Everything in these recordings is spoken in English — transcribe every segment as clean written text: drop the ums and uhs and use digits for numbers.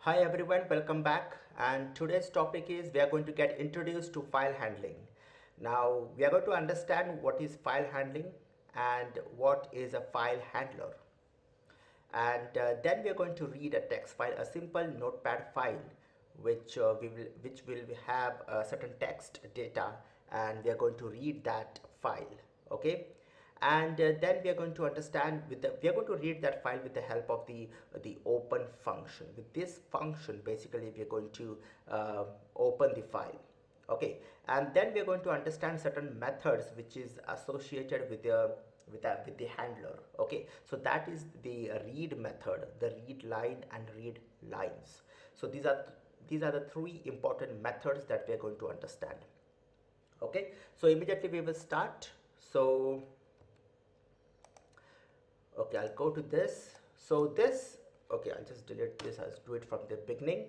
Hi everyone, welcome back. And today's topic is we are going to get introduced to file handling. Now we are going to understand what is file handling and what is a file handler. And then we are going to read a text file, a simple notepad file, which will have certain text data, and we are going to read that file. Okay, and then we are going to understand we are going to read that file with the help of the open function. With this function, basically we are going to open the file. Okay, and then we are going to understand certain methods which is associated with the handler. Okay, so that is the read method, the read line and read lines. So these are the three important methods that we are going to understand. Okay, so immediately we will start. So okay, I'll go to this. So this, okay, I'll just delete this. I'll do it from the beginning.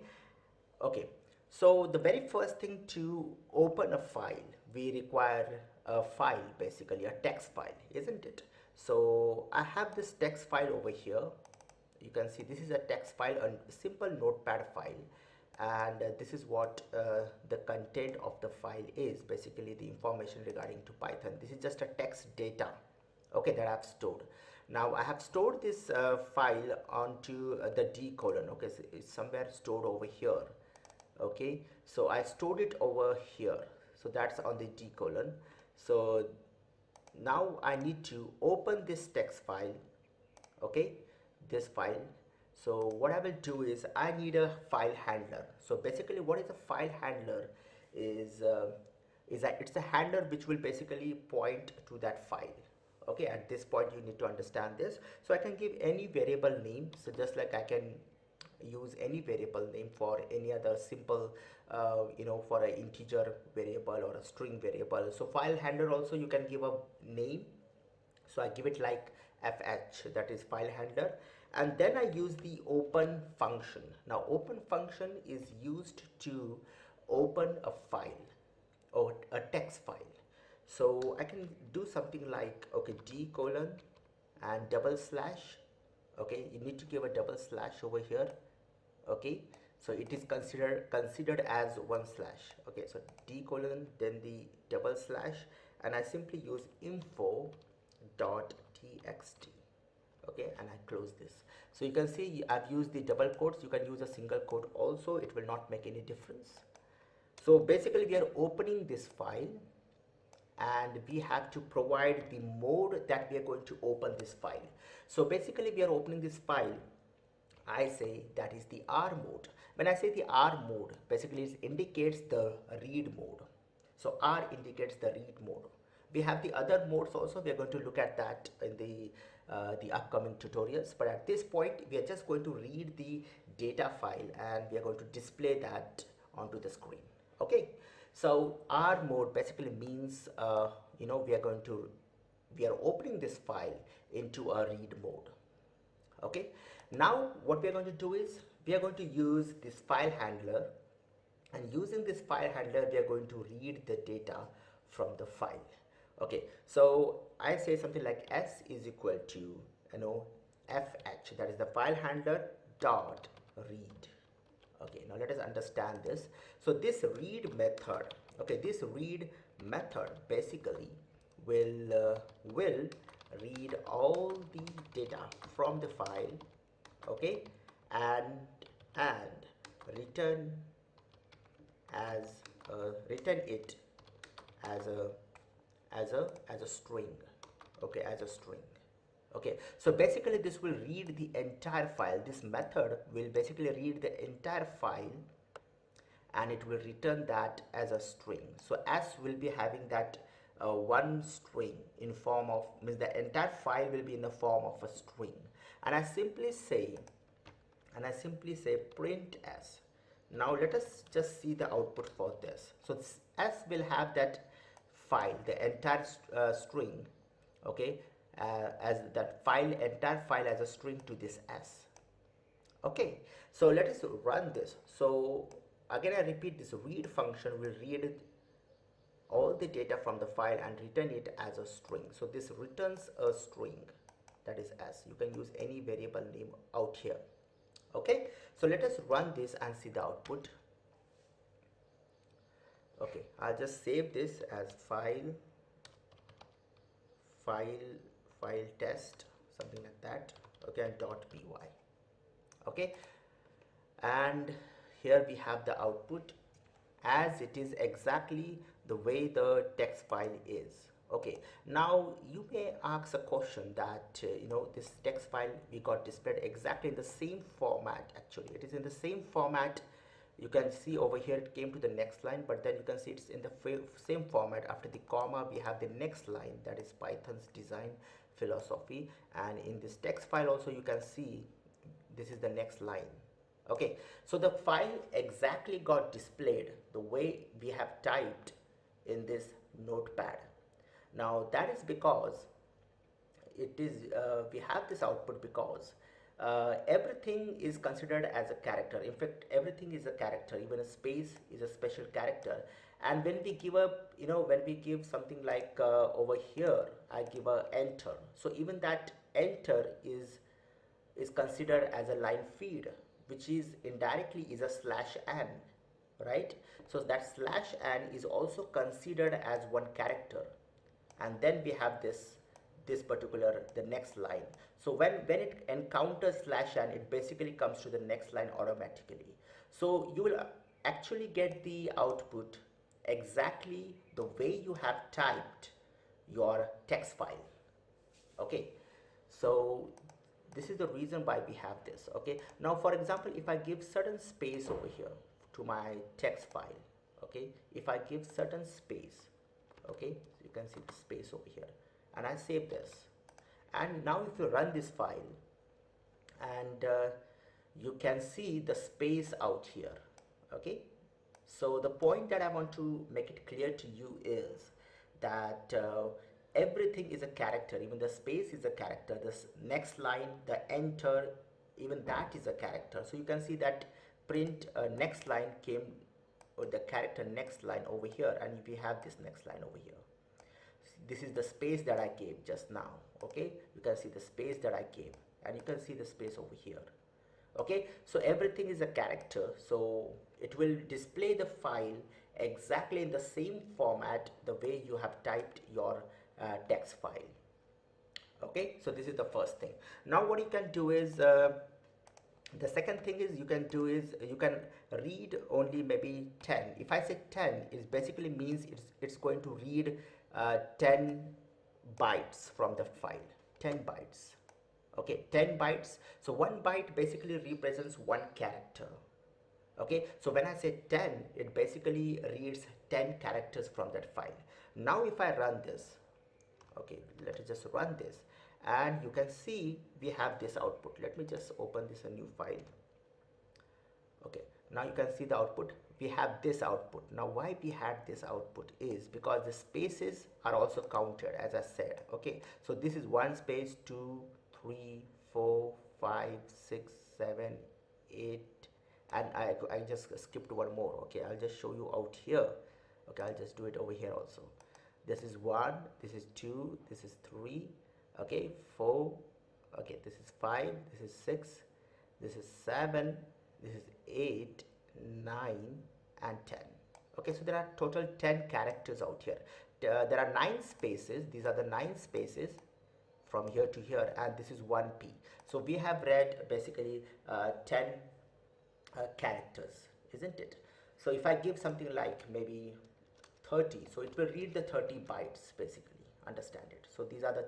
Okay, so the very first thing to open a file, we require a file, basically a text file, isn't it? So I have this text file over here. You can see this is a text file, a simple notepad file, and this is what the content of the file is, basically the information regarding to Python. This is just a text data, okay, that I've stored. Now I have stored this file onto the D colon. Okay, so it's somewhere stored over here. Okay, so I stored it over here, so that's on the D colon. So now I need to open this text file. Okay, this file. So what I will do is I need a file handler. So basically what is a file handler is that it's a handler which will basically point to that file. Okay, at this point you need to understand this. So I can give any variable name, so just like I can use any variable name for any other simple for an integer variable or a string variable. So file handler also you can give a name, so I give it like fh, that is file handler, and then I use the open function. Now open function is used to open a file or a text file. So I can do something like, okay, D colon and double slash. Okay, you need to give a double slash over here. Okay, so it is considered as one slash. Okay, so D colon, then the double slash, and I simply use info dot txt. Okay, and I close this. So you can see I've used the double quotes. You can use a single quote also, it will not make any difference. So basically we are opening this file, and we have to provide the mode that we are going to open this file. So basically we are opening this file, I say that is the R mode. When I say the R mode, basically it indicates the read mode. So R indicates the read mode. We have the other modes also. We are going to look at that in the upcoming tutorials. But at this point, we are just going to read the data file and we are going to display that onto the screen. Okay. So R mode basically means we are opening this file into a read mode. Okay, now what we are going to do is we are going to use this file handler, and using this file handler we are going to read the data from the file. Okay, so I say something like s is equal to fh, that is the file handler dot read. Okay, now let us understand this. So this read method, okay, this read method basically will read all the data from the file, okay, and return return it as a string. Okay, as a string. Okay, so basically this will read the entire file. This method will basically read the entire file and it will return that as a string. So s will be having that one string in form of, means the entire file will be in the form of a string, and I simply say print s. Now let us just see the output for this. So this s will have that file, the entire string, okay, as that file, entire file as a string to this s. Okay, so let us run this. So again I repeat, this read function will read all the data from the file and return it as a string. So this returns a string, that is s. You can use any variable name out here. Okay, so let us run this and see the output. Okay, I'll just save this as file file test, something like that. Okay, and .py. Okay, and here we have the output as it is exactly the way the text file is. Okay, now you may ask a question that this text file we got displayed exactly in the same format. Actually, it is in the same format. You can see over here it came to the next line, but then you can see it's in the same format. After the comma we have the next line, that is Python's design philosophy, and in this text file also you can see this is the next line. Okay, so the file exactly got displayed the way we have typed in this notepad. Now that is because it is we have this output because everything is considered as a character. In fact, everything is a character. Even a space is a special character. And when we give a when we give something like over here I give a enter, so even that enter is considered as a line feed, which is indirectly is a slash n, right? So that slash n is also considered as one character, and then we have this particular the next line. So when it encounters slash n, it basically comes to the next line automatically. So you will actually get the output exactly the way you have typed your text file. Okay, so this is the reason why we have this. Okay, now for example, if I give certain space over here to my text file, okay, if I give certain space, okay, so you can see the space over here, and I save this, and now if you run this file, and you can see the space out here. Okay, so the point that I want to make it clear to you is that everything is a character. Even the space is a character. This next line, the enter, even that is a character. So you can see that print next line came, or the character next line over here, and we have this next line over here. This is the space that I gave just now. Okay, you can see the space that I gave, and you can see the space over here. Okay, so everything is a character, so it will display the file exactly in the same format the way you have typed your text file. Okay, so this is the first thing. Now what you can do is the second thing is you can do is you can read only maybe 10. If I say 10, it basically means it's going to read 10 bytes from the file. 10 bytes. Okay, 10 bytes. So one byte basically represents one character. Okay, so when I say 10, it basically reads 10 characters from that file. Now if I run this, okay, let us just run this, and you can see we have this output. Let me just open this a new file. Okay, now you can see the output. We have this output. Now why we had this output is because the spaces are also counted, as I said. Okay, so this is one space, 2, 3, 4, 5, 6, 7, 8, and I just skipped one more. Okay, I'll just show you out here. Okay, I'll just do it over here also. This is 1, this is 2, this is 3, okay, 4, okay, this is 5, this is 6, this is 7, this is 8, 9, and 10. Okay, so there are total 10 characters out here. There are 9 spaces. These are the 9 spaces from here to here, and this is 1p. So we have read basically 10 characters, isn't it? So if I give something like maybe 30, so it will read the 30 bytes basically, understand it. So these are the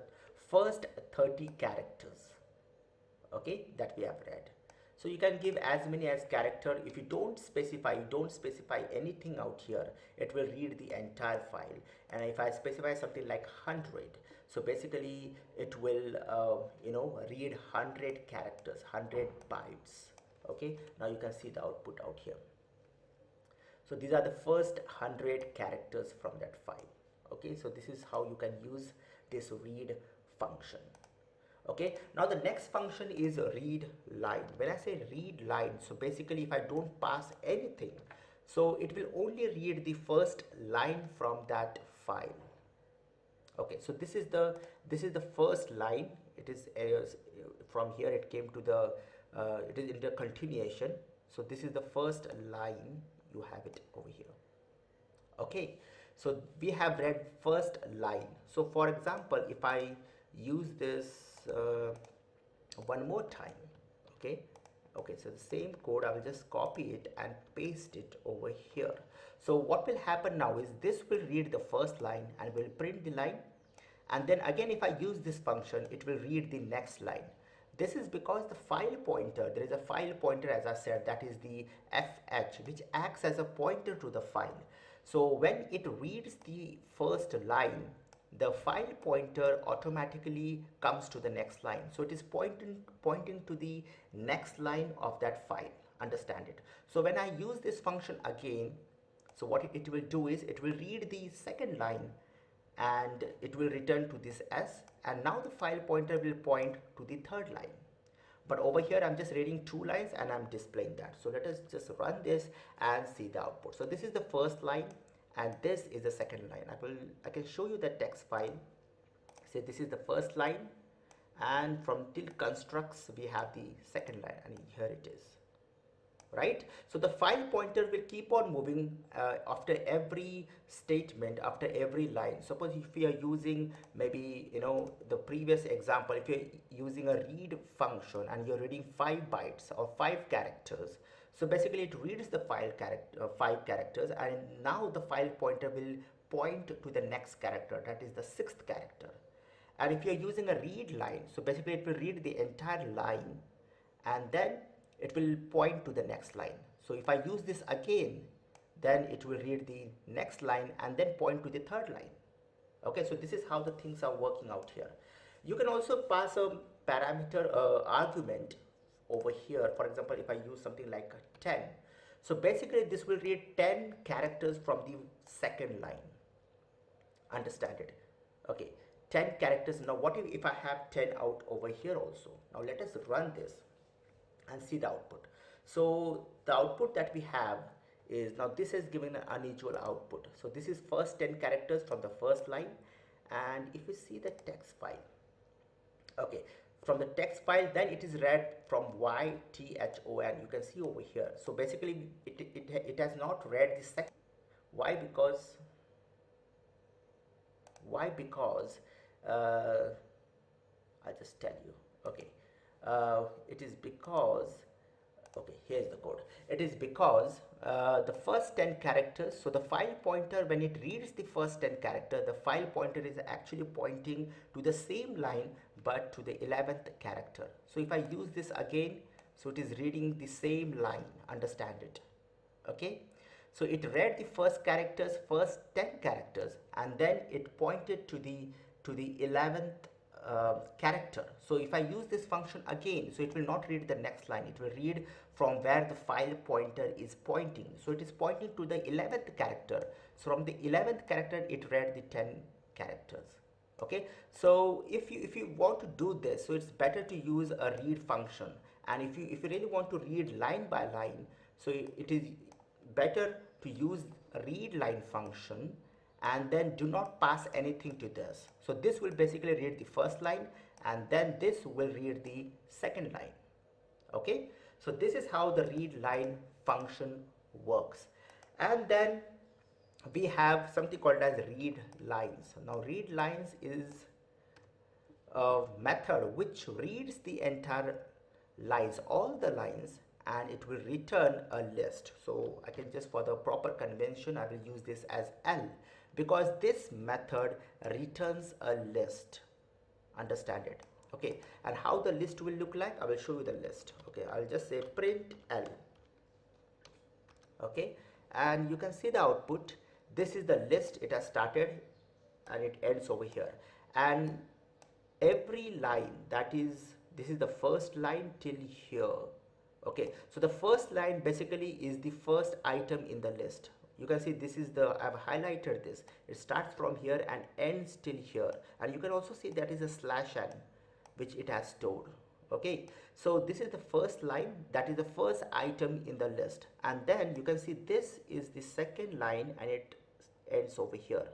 first 30 characters, okay, that we have read. So you can give as many as character. If you don't specify anything out here, it will read the entire file. And if I specify something like 100, so basically it will read 100 characters, 100 bytes. Okay, now you can see the output out here. So these are the first 100 characters from that file. Okay, so this is how you can use this read function. Okay, now the next function is read line. When I say read line, so basically if I don't pass anything, so it will only read the first line from that file. Okay, so this is the first line. It is from here it came to the it is in the continuation. So this is the first line, you have it over here. Okay, so we have read first line. So for example, if I use this one more time, okay, so the same code, I will just copy it and paste it over here. So what will happen now is this will read the first line and will print the line, and then again if I use this function, it will read the next line. This is because the file pointer, there is a file pointer, as I said, that is the fh, which acts as a pointer to the file. So when it reads the first line, the file pointer automatically comes to the next line. So it is pointing to the next line of that file. Understand it? So when I use this function again, so what it will do is it will read the second line and it will return to this s, and now the file pointer will point to the third line. But over here I'm just reading two lines and I'm displaying that. So let us just run this and see the output. So this is the first line and this is the second line. I can show you the text file. Say this is the first line, and from till constructs we have the second line, and here it is. Right, so the file pointer will keep on moving after every statement, after every line. Suppose if we are using, maybe the previous example, if you're using a read function and you're reading 5 bytes or 5 characters, so basically it reads the 5 characters, and now the file pointer will point to the next character, that is the 6th character. And if you're using a read line, so basically it will read the entire line and then it will point to the next line. So if I use this again, then it will read the next line and then point to the third line. Okay, so this is how the things are working out here. You can also pass a parameter argument over here. For example, if I use something like 10, so basically this will read 10 characters from the second line. Understand it? Okay, 10 characters. Now what if I have 10 out over here also? Now let us run this and see the output. So the output that we have is, now this is giving an unusual output. So this is first 10 characters from the first line, and if you see the text file, okay, from the text file, then it is read from YTHON, you can see over here. So basically it has not read the second. Why? Because I'll just tell you. Okay, it is because, okay, here's the code. It is because the first 10 characters, so the file pointer, when it reads the first 10 characters, the file pointer is actually pointing to the same line but to the 11th character. So if I use this again, so it is reading the same line. Understand it? Okay, so it read the first 10 characters, and then it pointed to the 11th character. So if I use this function again, so it will not read the next line, it will read from where the file pointer is pointing. So it is pointing to the 11th character. So from the 11th character it read the 10 characters. Okay, so if you want to do this, so it's better to use a read function. And if you really want to read line by line, so it is better to use a read line function, and then do not pass anything to this. So this will basically read the first line, and then this will read the second line. Okay, so this is how the read line function works. And then we have something called as read lines. Now read lines is a method which reads the entire lines, all the lines, and it will return a list. So I can just, for the proper convention, I will use this as L, because this method returns a list. Understand it? Okay, and how the list will look like, I will show you the list. Okay, I'll just say print L. Okay, and you can see the output. This is the list. It has started and it ends over here, and every line, that is, this is the first line till here. Okay, so the first line basically is the first item in the list. You can see this is the, I've highlighted this, it starts from here and ends till here, and you can also see that is a /n which it has stored. Okay, so this is the first line, that is the first item in the list, and then you can see this is the second line and it ends over here.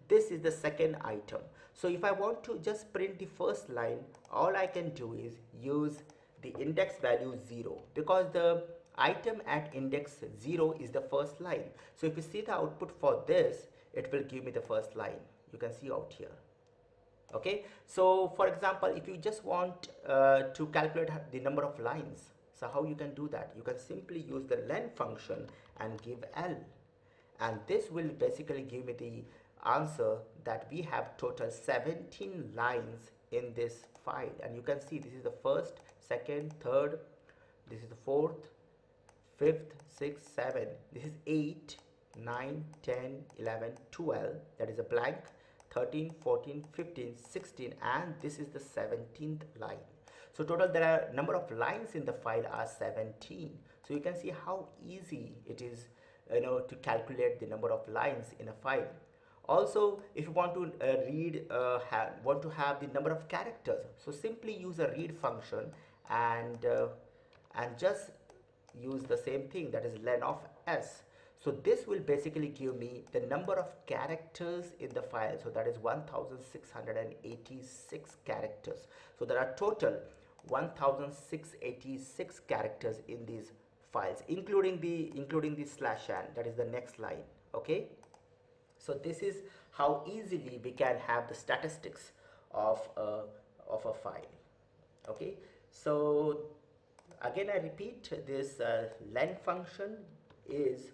This is the second item. So if I want to just print the first line, all I can do is use the index value 0, because the item at index 0 is the first line. So if you see the output for this, it will give me the first line. You can see out here. Okay, so for example, if you just want to calculate the number of lines, so how you can do that? You can simply use the len function and give L, and this will basically give me the answer that we have total 17 lines in this file. And you can see this is the first, second, third, this is the fourth, fifth, sixth, seventh, this is 8, 9, 10, 11, 12, that is a blank, 13, 14, 15, 16, and this is the 17th line. So total there are number of lines in the file are 17. So you can see how easy it is, to calculate the number of lines in a file. Also, if you want to want to have the number of characters, so simply use a read function and just use the same thing, that is len of s. So this will basically give me the number of characters in the file. So that is 1686 characters. So there are total 1686 characters in these files, including the slash n, that is the next line. Okay, so this is how easily we can have the statistics of a file. Okay, so again I repeat, this len function is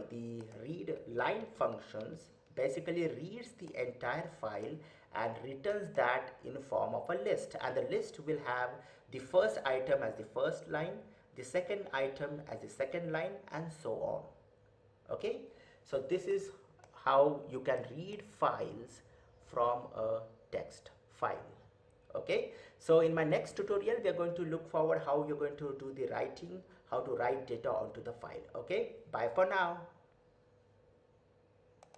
the read line functions basically reads the entire file and returns that in form of a list, and the list will have the first item as the first line, the second item as the second line, and so on. Okay, so this is how you can read files from a text file. Okay, so in my next tutorial we are going to look forward how you're going to do the writing, how to write data onto the file. Okay, bye for now.